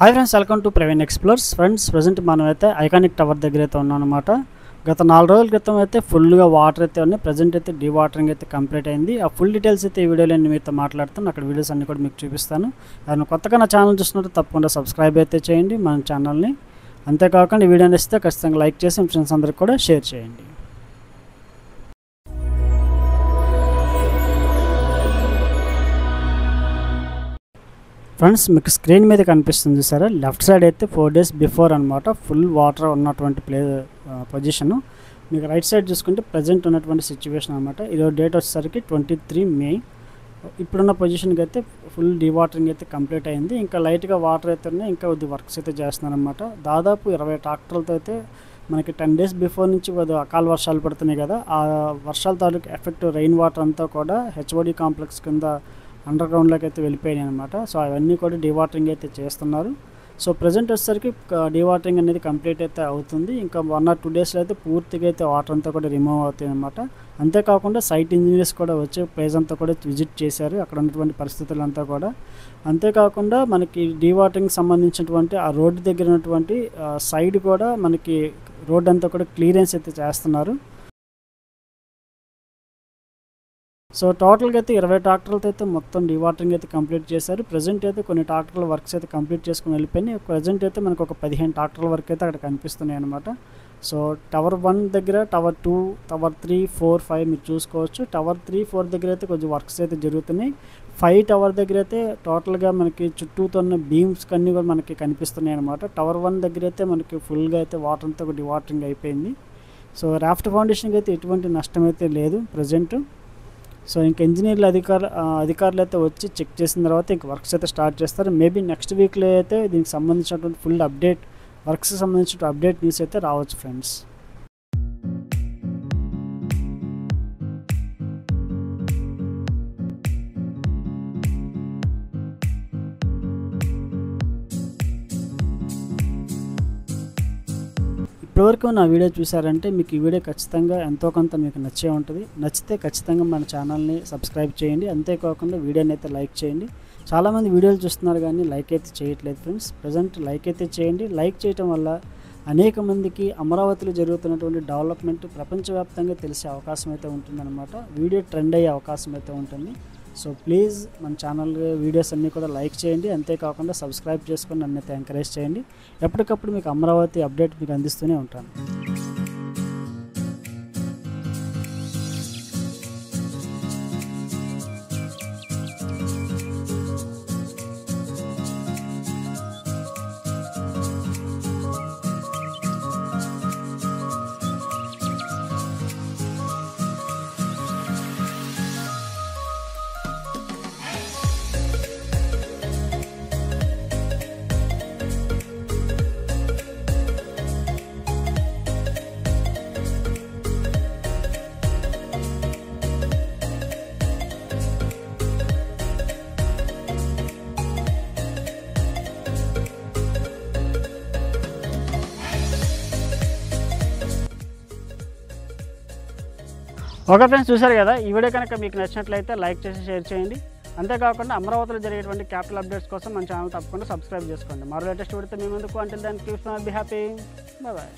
Hi friends, welcome to Praveen explores. Friends, present మనం అయితే iconic tower దగ్గర అయితే ఉన్నాం అనమాట. గత 4 రోజుల క్రితం అయితే ఫుల్గా వాటర్ అయితే ఉన్నాయి. ప్రజెంట్ అయితే డీవాటరింగ్ అయితే కంప్లీట్ అయింది. ఆ ఫుల్ డీటెయిల్స్ అయితే ఈ వీడియోలో నేను మీతో మాట్లాడుతాను. అక్కడ వీడియోస్ అన్ని కూడా మీకు చూపిస్తాను. అది కొత్తగా నా ఛానల్ చూస్తున్నట్టు తప్పకుండా సబ్స్క్రైబ్ అయితే చేయండి మన ఛానల్ని. అంతేకాకుండా ఈ వీడియో నచ్చితే ఖచ్చితంగా లైక్ చేసి మీ ఫ్రెండ్స్ అందరికి కూడా షేర్ చేయండి. ఫ్రెండ్స్, మీకు స్క్రీన్ మీద కనిపిస్తుంది సరే, లెఫ్ట్ సైడ్ అయితే 4 days బిఫోర్ అనమాట ఫుల్ వాటర్ ఉన్నటువంటి పొజిషను. మీకు రైట్ సైడ్ చూసుకుంటే ప్రజెంట్ ఉన్నటువంటి సిచ్యువేషన్ అనమాట. ఈరోజు డేట్ వచ్చేసరికి 23 May. ఇప్పుడున్న పొజిషన్కి అయితే ఫుల్ డీవాటరింగ్ అయితే కంప్లీట్ అయింది. ఇంకా లైట్గా వాటర్ అయితే ఉన్నాయి. ఇంకా కొద్ది వర్క్స్ అయితే చేస్తున్నారనమాట. దాదాపు 20 ట్రాక్టర్లతో అయితే మనకి 10 days బిఫోర్ నుంచి కొద్దిగా అకాల వర్షాలు పడుతున్నాయి కదా, ఆ వర్షాల తాలూకు ఎఫెక్ట్ రెయిన్ వాటర్ అంతా కూడా హెచ్ఓడి కాంప్లెక్స్ కింద అండర్ గ్రౌండ్లోకి అయితే వెళ్ళిపోయాయి అనమాట. సో అవన్నీ కూడా డీవాటరింగ్ అయితే చేస్తున్నారు. సో ప్రజెంట్ వచ్చేసరికి డీవాటరింగ్ అనేది కంప్లీట్ అయితే అవుతుంది. ఇంకా 1 or 2 daysలో అయితే పూర్తిగా అయితే వాటర్ అంతా కూడా రిమూవ్ అవుతాయి అనమాట. అంతేకాకుండా సైట్ ఇంజనీర్స్ కూడా వచ్చి ప్లేస్ అంతా కూడా విజిట్ చేశారు, అక్కడ ఉన్నటువంటి పరిస్థితులంతా కూడా. అంతేకాకుండా మనకి డీవాటరింగ్ సంబంధించినటువంటి ఆ రోడ్డు దగ్గర ఉన్నటువంటి సైడ్ కూడా మనకి రోడ్ అంతా కూడా క్లియరెన్స్ అయితే చేస్తున్నారు. సో టోటల్గా అయితే 20 ట్రాక్టర్లతో అయితే మొత్తం డీవాటరింగ్ అయితే కంప్లీట్ చేశారు. ప్రజెంట్ అయితే కొన్ని ట్రాక్టర్ల వర్క్స్ అయితే కంప్లీట్ చేసుకుని వెళ్ళిపోయినాయి. ప్రజెంట్ అయితే మనకు ఒక 15 ట్రాక్టర్ల వరకు అయితే అక్కడ కనిపిస్తున్నాయి అనమాట. సో టవర్ 1 దగ్గర, టవర్ 2, టవర్ 3, 4, 5 మీరు చూసుకోవచ్చు. టవర్ 3, 4 దగ్గర అయితే కొంచెం వర్క్స్ అయితే జరుగుతున్నాయి. 5 టవర్ దగ్గర అయితే టోటల్గా మనకి చుట్టూతో ఉన్న బీమ్స్ అన్నీ కూడా మనకి కనిపిస్తున్నాయి అనమాట. టవర్ 1 దగ్గర అయితే మనకి ఫుల్గా అయితే వాటర్ అంతా డీవాటరింగ్ అయిపోయింది. సో రాఫ్ట్ ఫౌండేషన్కి అయితే ఎటువంటి నష్టం అయితే లేదు ప్రజెంట్. సో ఇంకా ఇంజనీర్లు అధికారులు అయితే వచ్చి చెక్ చేసిన తర్వాత ఇంక వర్క్స్ అయితే స్టార్ట్ చేస్తారు. మేబీ నెక్స్ట్ వీక్లో అయితే దీనికి సంబంధించినటువంటి ఫుల్ అప్డేట్, వర్క్స్కి సంబంధించిన అప్డేట్ న్యూస్ అయితే రావచ్చు ఫ్రెండ్స్. ఇప్పటివరకు నా వీడియో చూసారంటే మీకు ఈ వీడియో ఖచ్చితంగా ఎంతో కొంత మీకు నచ్చే ఉంటుంది. నచ్చితే ఖచ్చితంగా మన ఛానల్ని సబ్స్క్రైబ్ చేయండి. అంతేకాకుండా వీడియోని అయితే లైక్ చేయండి. చాలామంది వీడియోలు చూస్తున్నారు కానీ లైక్ అయితే చేయట్లేదు ఫ్రెండ్స్. ప్రజెంట్ లైక్ అయితే చేయండి. లైక్ చేయటం వల్ల అనేక మందికి అమరావతిలో జరుగుతున్నటువంటి డెవలప్మెంట్ ప్రపంచవ్యాప్తంగా తెలిసే అవకాశం అయితే ఉంటుందన్నమాట. వీడియో ట్రెండ్ అయ్యే అవకాశం అయితే ఉంటుంది. సో ప్లీజ్ మన ఛానల్ వీడియోస్ అన్నీ కూడా లైక్ చేయండి. అంతేకాకుండా సబ్స్క్రైబ్ చేసుకొని నన్ను అయితే ఎంకరేజ్ చేయండి. ఎప్పటికప్పుడు మీకు అమరావతి అప్డేట్ మీకు అందిస్తూనే ఉంటాను. ఓకే ఫ్రెండ్స్, చూసారు కదా. ఈ వీడియో కనుక మీకు నచ్చినట్లయితే లైక్ చేసి షేర్ చేయండి. అంతేకాకుండా అమరావతిలో జరిగేటువంటి క్యాపిటల్ అప్డేట్స్ కోసం మన ఛానల్ తప్పకుండా సబ్స్క్రైబ్ చేసుకోండి. మరో లేటెస్ట్ వీడియోతో మీ ముందుకు. Until then keep smile, be happy, bye bye.